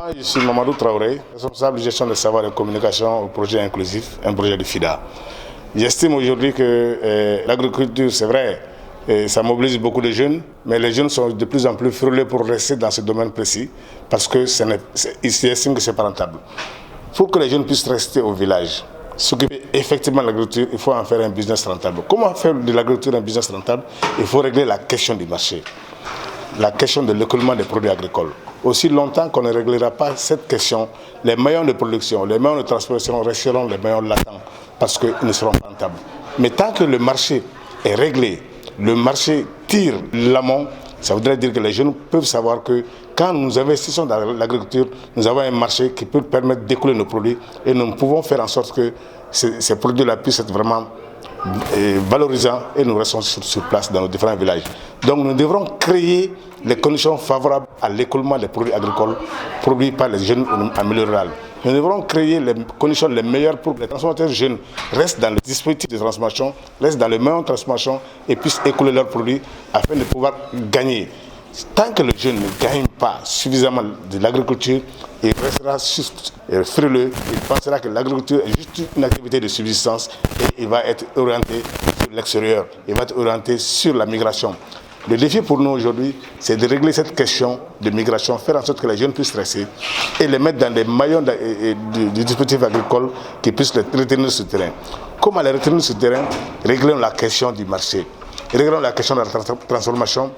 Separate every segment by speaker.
Speaker 1: Moi, je suis Mamadou Traoré, responsable de gestion de savoir et communication au projet inclusif, un projet de FIDA. J'estime aujourd'hui que l'agriculture, c'est vrai, ça mobilise beaucoup de jeunes, mais les jeunes sont de plus en plus frileux pour rester dans ce domaine précis parce qu'ils estiment que ce n'est pas rentable. Pour que les jeunes puissent rester au village, s'occuper effectivement de l'agriculture, il faut en faire un business rentable. Comment faire de l'agriculture un business rentable? Il faut régler la question du marché, la question de l'écoulement des produits agricoles. Aussi longtemps qu'on ne réglera pas cette question, les moyens de production, les moyens de transformation resteront les moyens latents parce qu'ils ne seront pas rentables. Mais tant que le marché est réglé, le marché tire l'amont, ça voudrait dire que les jeunes peuvent savoir que quand nous investissons dans l'agriculture, nous avons un marché qui peut permettre d'écouler nos produits et nous pouvons faire en sorte que ces produits-là puissent être vraiment valorisants et nous restons sur place dans nos différents villages. Donc nous devrons créer les conditions favorables à l'écoulement des produits agricoles produits par les jeunes en milieu rural. Nous devrons créer les conditions les meilleures pour que les transformateurs jeunes restent dans le dispositif de transformation, restent dans le moyen de transformation et puissent écouler leurs produits afin de pouvoir gagner. Tant que le jeune ne gagne pas suffisamment de l'agriculture, il restera juste frileux, il pensera que l'agriculture est juste une activité de subsistance et il va être orienté sur l'extérieur, il va être orienté sur la migration. Le défi pour nous aujourd'hui, c'est de régler cette question de migration, faire en sorte que les jeunes puissent rester et les mettre dans des maillons du dispositif agricole qui puissent les retenir sur le terrain. Comment les retenir sur le terrain? Réglons la question du marché, réglons la question de la transformation,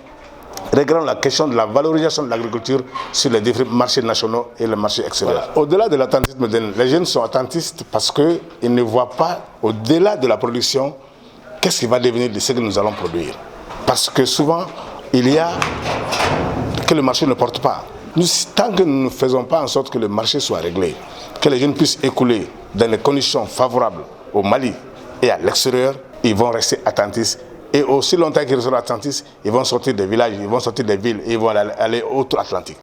Speaker 1: réglons la question de la valorisation de l'agriculture sur les différents marchés nationaux et le marché extérieur. Voilà. Au-delà de l'attentisme, les jeunes sont attentistes parce qu'ils ne voient pas, au-delà de la production, qu'est-ce qui va devenir de ce que nous allons produire. Parce que souvent, il y a que le marché ne porte pas. Tant que nous ne faisons pas en sorte que le marché soit réglé, que les jeunes puissent écouler dans les conditions favorables au Mali et à l'extérieur, ils vont rester attentifs. Et aussi longtemps qu'ils seront attentifs, ils vont sortir des villages, ils vont sortir des villes et ils vont aller outre-Atlantique.